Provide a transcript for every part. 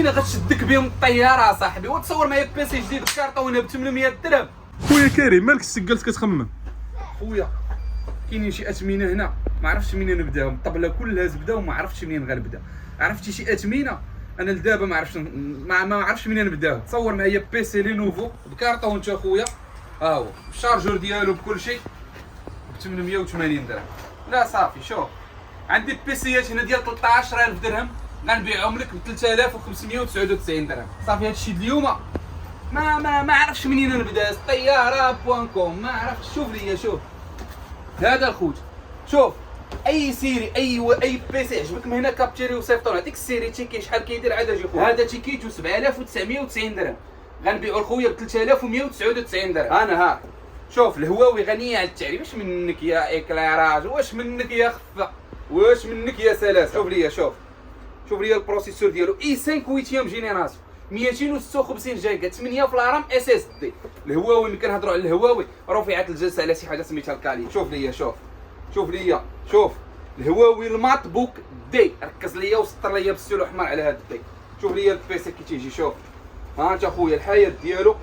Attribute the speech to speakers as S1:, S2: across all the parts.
S1: وين غتشدك بهم الطياره صاحبي؟ وتصور معايا بيسي جديد بكارطونه ب 800 درهم.
S2: خويا كريم مالك استقلت كتخمم؟
S1: خويا كاينين شي اثمنه هنا ما عرفتش منين نبداهم، الطبله كلها زبده وما عرفتش منين غنبدا. عرفتي شي اثمنه انا لدابا ما عرفتش ما عرفتش منين نبداو. تصور معايا بيسي لينوفو بكارطون انت اخويا، ها هو الشارجور ديالو بكل شيء ب 880 درهم. لا صافي شوف عندي بيسيات هنا ديال 13000 درهم غنبيعهم لك ب 3599 درهم. صافي هادشي اليوم ما عرفتش منين نبدا. الطياره بوان كوم ما عرفتش. شوف ليا شوف هذا الخوت، شوف اي سيري اي بيسي عجبك من هنا كابتشيري وصيفطوا هذيك السيري تيكي شحال كيدير عاد اجي خويا. هذا تيكيتو 7990 درهم غنبيعو لخويا ب 3199 درهم. انا ها شوف الهواوي غنيه على التعريف. واش منك يا اكلاراج، واش منك يا خفه، واش منك يا سلاسه. شوف ليا شوف ليا البروسيسور ديالو اي 5 8 جينيراسيون 256 جيجا 8 في الرام اس اس دي. الهواوي ملي كنهضروا على الهواوي رفعت الجلسه على شي حاجه سميتها الكالي. شوف ليا شوف الهواوي المات بوك دي. ركز ليا وسطر ليا بالسلو احمر على هذا الدي. شوف ليا البيسي كي تيجي. شوف ها انت اخويا الحياه ديالو.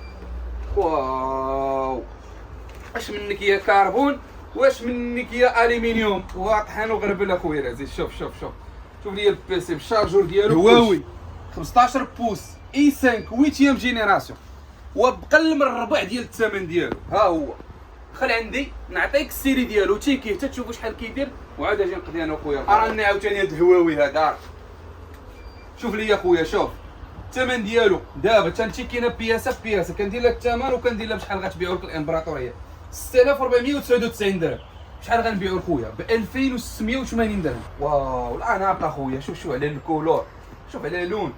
S1: واو واش منك يا كربون، واش منك يا الومنيوم واطحن وغربل اخويا العزيز. شوف ليا البيسي بالشارجور ديالو هواوي 15 بوس اي 5 8 جينيراسيون وبقل من الربع ديال الثمن ديالو. ها هو دخل عندي نعطيك السيري ديالو تيكي حتى تشوفوا شحال كيدير وعاد اجي نقضي انا وخويا. راني عاوتاني هاد الهواوي هذا. شوف ليا خويا شوف الثمن ديالو دابا تنتيكينا بياسه كندير لك الثمن وكندير لك بشحال غتبيعوا لك الامبراطوريه 6499 درهم. شحال غنبيعوا لخويا ب 2680 درهم. واو الاناقه خويا. شوف على الكولور، شوف على اللون.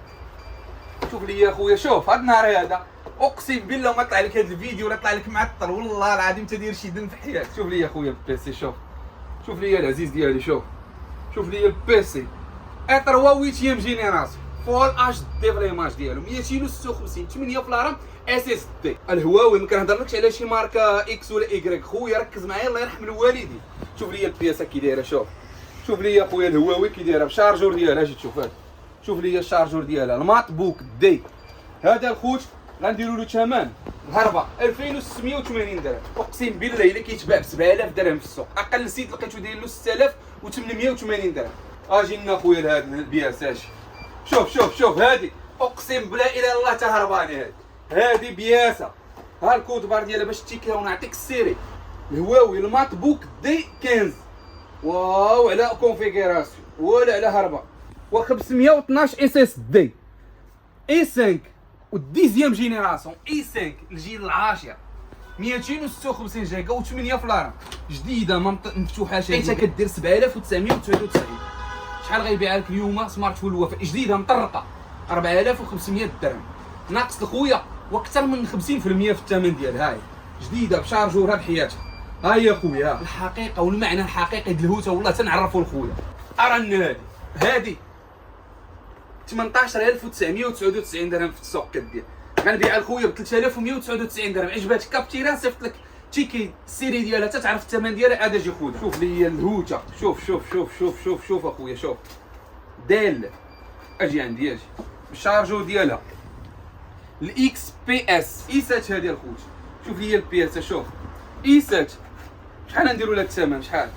S1: شوف ليا خويا شوف هاد النهار هذا اقسم بالله ما طلع لك هذا الفيديو ولا طلع لك معطل والله العظيم تدير شي دم في حياتك. شوف ليا خويا البيسي شوف ليا العزيز ديالي. شوف ليا البيسي اي 3 8 جينيراسيون فول اش دي فريماج ديالو 256 8 في الرام اس اس دي. الهواوي ما كنهضرلكش على شي ماركه اكس ولا ايكغيك خويا، ركز معايا الله يرحم الوالدين. شوف ليا البياسه كي دايره. شوف ليا خويا الهواوي كي دايره بشارجور ديالها. اجي تشوف هذا. شوف ليا الشارجور ديالها المات بوك دي. هذا الخوت غنديروا له ثمن الهربه 2680 درهم. اقسم بالله الا كيتباع ب 7000 درهم في السوق. اقل سيت لقيتو داير له 6880 درهم. اجي لنا خويا لهاد البياسه. اجي شوف هادي اقسم بالله الا الله تهرباني. هادي بياسه. ها الكود بار ديالها باش تيكيها ونعطيك السيري. الهواوي المات بوك دي 15. واو على كونفيغوراسيون ولا على هربه و 512 اس اس دي اي 5 والديزيام جينيراسيون اي 5 الجيل العاشر 256 جيجا و8 في الرام جديده ما مفتوحاش. حتى كدير 7999. شحال غيبيعها لك اليوم سمارت فون الوفاء جديده مطرقه 4500 درهم ناقص لخويا واكثر من 50% في الثمن ديالها. هاي جديده بشارجورها بحياتها. ها هي خويا الحقيقه والمعنى الحقيقي د الهوته والله تنعرفوا لخويا. ارن هادي 18999 درهم في السوق كدير. غنبيعها لخويا ب 3199 درهم. عجباتك كابتيرا صيفط لك تيكي السيري ديالها تعرف الثمن ديالها. عاد اجي خذها. شوف ليا الهوته. شوف اخويا شوف دال. اجي عندي الشارجور ديالها الاكس بي اس اي 7 هذه الخوت. شوف ليا البياسه. شوف اي 7 شحال نديروا لك الثمن شحال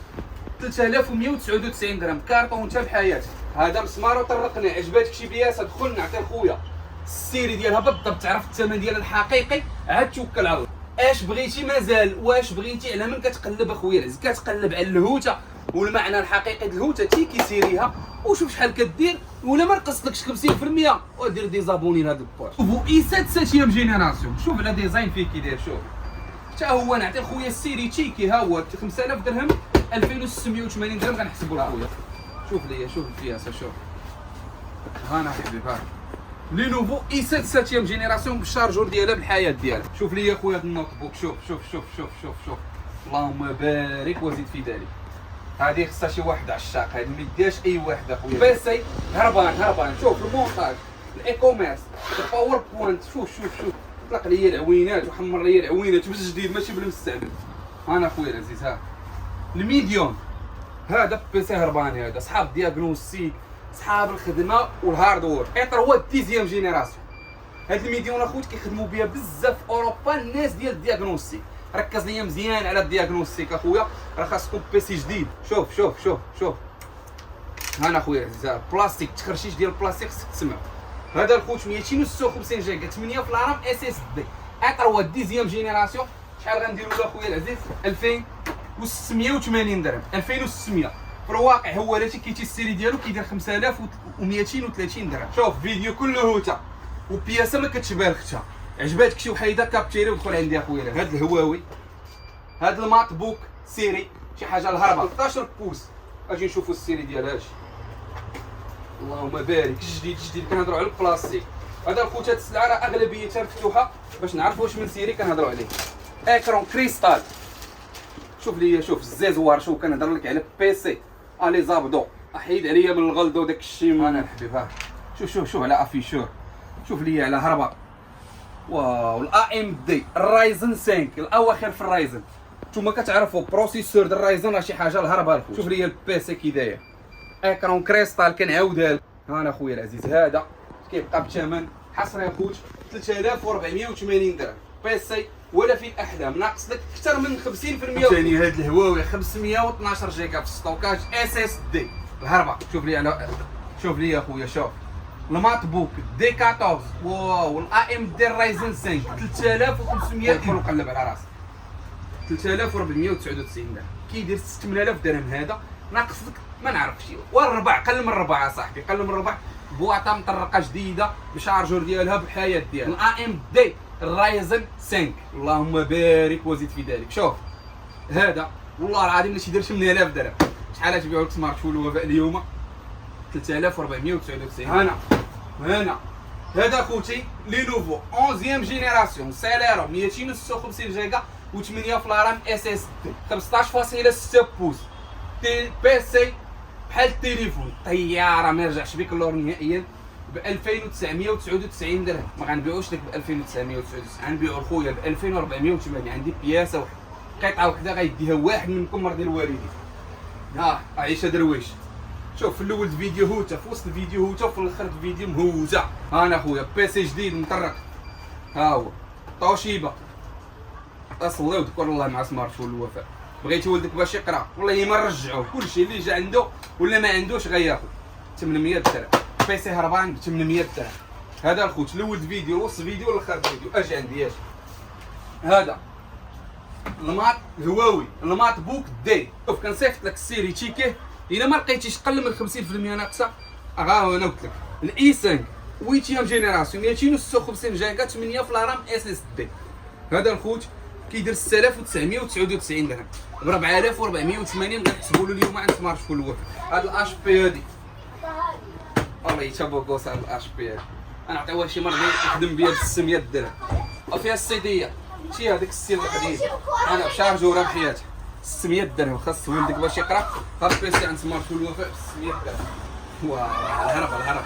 S1: 3199 درهم. كارطون انت بحياتك. هذا مسمار وطرقني. عجباتك شي بياسه دخل نعطي لخويا السيري ديالها بالضبط تعرف الثمن ديالها الحقيقي. عاد توكل على الله. اش بغيتي مازال واش بغيتي على من كتقلب اخويا العزيز كتقلب على الهوته والمعنى الحقيقي ديال الهوته تيكي سيريها وشوف شحال كدير ولا ما نقصلكش 50% ودير ديزابوني لهاد البوش. شوفوا اي 7 جينيراسيون. شوف على ديزاين فيه كي داير. شوف حتى هو نعطي لخويا السيري تيكي. ها هو 5000 درهم 2680 درهم غنحسبوا لخويا. شوف ليا شوف البياسه. شوف هانا حبيب ها لينوفو اي 7 جينيراسيون بالشارجور ديالها بالحياه ديالها. شوف ليا خويا هاد النوت بوك. شوف اللهم بارك وزيد في ذلك. هذه خصها شي واحد عشاق. هذه ما يديهاش اي واحد اخويا. بيسي هربان. شوف المونتاج الاي كوميرس الباور بوينت. شوف طلق ليا العوينات وحمر ليا العوينات بالجديد ماشي بالمستعمل. انا اخويا العزيز ها الميديوم. هذا بيسي هرباني. هذا صحاب دياغنوستيك صحاب الخدمه والهارد وورك. ايطر هو ديزيام جينيراسيون. هاد المليون اخوت كيخدموا بها بزاف في اوروبا الناس ديال الدياغنوستيك. ركز ليا مزيان على الدياغنوستيك اخويا، راه خاصكم بيسي جديد. شوف شوف شوف شوف هانا اخويا العزيز، بلاستيك تخرشيش ديال البلاستيك خصك تسمع. هذا الخوت 256 جيجا 8 في الرام اس اس دي. ايطر هو ديزيام جينيراسيون. شحال غنديروا له اخويا العزيز؟ 2680 درهم. 2600 في الواقع هو هادشي كيتي السيري ديالو كيدير 5230 درهم. شوف فيديو كله هوتا وبياسه ما كتشبه لختها. عجباتك شي وحيده كابتشيري ودخل عندي اخويا. هاد الهواوي، هاد المات بوك سيري شي حاجه الهربه 13 بوس. اجي نشوفوا السيري ديال هادشي. اللهم بارك جديد جديد. كنهضروا على البلاستيك. هذا الخوت هاد السلعه راه اغلبيتها مفتوحه باش نعرفوا واش من سيري كنهضروا عليه. اكرون كريستال. شوف ليا شوف الزازوار. شوف كنهضر لك على بيسي الي زابدو. احيد عليا من الغلط وداك الشيم انا الحبيب. ها شوف شوف شوف على افيشور. شوف ليا على هربه. واو الا ام دي الرايزن 5 الاواخر في الرايزن. نتوما كتعرفوا بروسيسور ديال الرايزن راه شي حاجه الهربه الخوت. شوف ليا البيسي كي داير. اكرون كريستال كنعاودها لك. ها انا خويا العزيز هذا كيبقى بثمن حصري يا خوت 3480 درهم. بيسي ولا في الاحلام ناقص لك اكثر من 50%. ثاني هاد الهواوي 512 جيجا في الستوكاج اس اس دي الهربه. شوف لي على شوف لي يا خويا شوف المات بوك دي 14 واو الا ام دي رايزن 5 3500 يدخل وقلب على راسك 3499 درهم. كيدير 8000 درهم. هذا ناقص لك ما نعرفش والربع قل من الربع صاحبي. قل من الربع. بواطه مطرقه جديده بشارجور ديالها بالحياه ديالها. الا ام دي الرايزن 5 اللهم بارك وزيد في ذلك. شوف هذا والله العظيم ما تيدير 8000 درهم. شحال تبيعوا لك سمارت فون الوفاء اليوم؟ 3499. هنا هذا خوتي لينوفو 11 جينيراسيون سيليرو 256 جيجا و8 في الرام اس اس دي 15.6 بوس. بيسي بحال التليفون طياره ما يرجعش بك اللور نهائيا ب 2999 درهم. ما غنبيعوش لك ب 2999 غنبيعو لخويا ب 2480. عندي بياسه وحده قطعه وحده غيديها واحد منكم مرضي الوالدين. ها عيشه درويش. شوف في الاول الفيديو هوتا في وسط الفيديو هوتا وفي الاخر الفيديو مهوته. ها انا خويا بيسي جديد مطرق. ها هو توشيبا. اصلي وذكر الله مع سمارت فون الوفاء. بغيتي ولدك باش يقرا والله ما نرجعوه. كلشي اللي جا عنده ولا ما عندوش غياخذ 800 درهم. بيسي هربان ب 800 درهم. هذا الخوت الاول الفيديو وسط الفيديو والاخر الفيديو. اجي عندي اجي هذا المات هواوي المات بوك دي. شوف كنصيفط لك السيري تشيكيه الا ما لقيتيش قل من 50% ناقصه. انا قلت لك الاي 5 8 جينيراسيون 256 جيجا 8 في الرام اس اس دي. هذا الخوت كيدير 6999 درهم ب 4480 غتحسبوا له اليوم عند سمارت فون الوفاء. هذا الاش بي هادي والله يتابعوا كوس هذا الاش بي هادي. انا عطيوها شي مرضي يخدم بها ب 600 درهم وفيها السيديه شي هذيك السيد القديم. انا بشارجوره بحياتها 600 درهم. خاص ولدك باش يقرا خاص بيسي عند سمارت فون الوفاء ب 600 درهم. الهرب الهرب.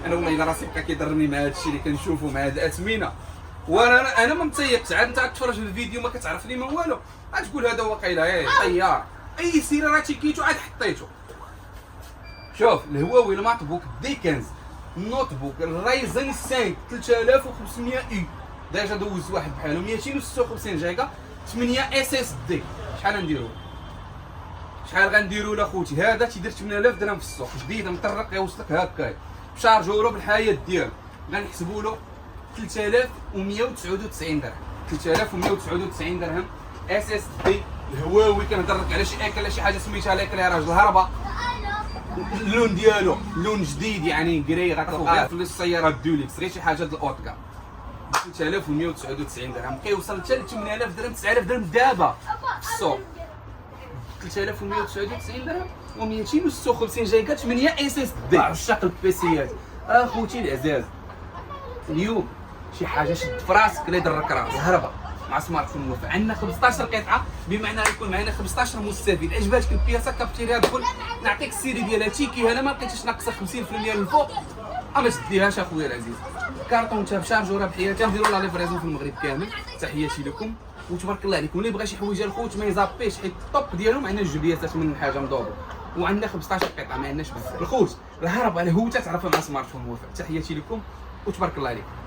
S1: انا والله الا راسي بقى كيضرني مع هذا الشيء اللي كنشوفو مع هاد الاثمنه. وانا ما متيقش عاد انت تتفرج في الفيديو ما كتعرفني ما والو غتقول هذا واقيلا طيار اي سيره راه تيكيتو عاد حطيتو. شوف الهواوي المات بوك دي 15 نوت بوك الرايزن 5 3500 اي ديجا دوز واحد بحالو 256 جيجا 8 اس اس دي. شحال نديرو شحال غنديرو له خوتي؟ هذا تيدير 8000 درهم في السوق جديد مطرق يوصلك هكايا بشارجورو بالحياه ديالو غنحسبوا له 3199 درهم. 3199 درهم اس اس دي الهواوي. كنهضر لك على شي اكل شي حاجه سميتها الاكل يا راجل هربه. اللون ديالو لون جديد يعني كري غتلقاه في السياره دوليكس غير شي حاجه د الاوتكا. 3199 درهم كيوصل حتى ل 8000 درهم 9000 درهم دابا في السوق. 3199 درهم و 256 جيجا 8 اس اس دي. عشاق البيسيات اخوتي العزاز اليوم شي حاجه شد في راسك لا يضرك راسك هربه مع سمارت فون الوفاء. عندنا 15 قطعه بمعنى يكون معنا 15 مستفيد. عجباتك البياسه كابتشيريها دخل نعطيك السيري ديالها تيكي. انا ما لقيتيش ناقصه 50% للفوق ما تديهاش اخويا العزيز. كارطون تاع بشارجوره بحياتها نديروا لا ليفريزون في المغرب كامل. تحياتي لكم وتبارك الله عليكم. اللي بغى شي حوايج الخوت ما يزابيش حيت الطوب ديالهم عندنا جوج بياسات من حاجه مضوبه وعندنا 15 قطعه ما عندناش بزاف. الخوت الهرب على هو تعرف مع سمارت فون موافق. تحياتي لكم وتبارك الله عليكم.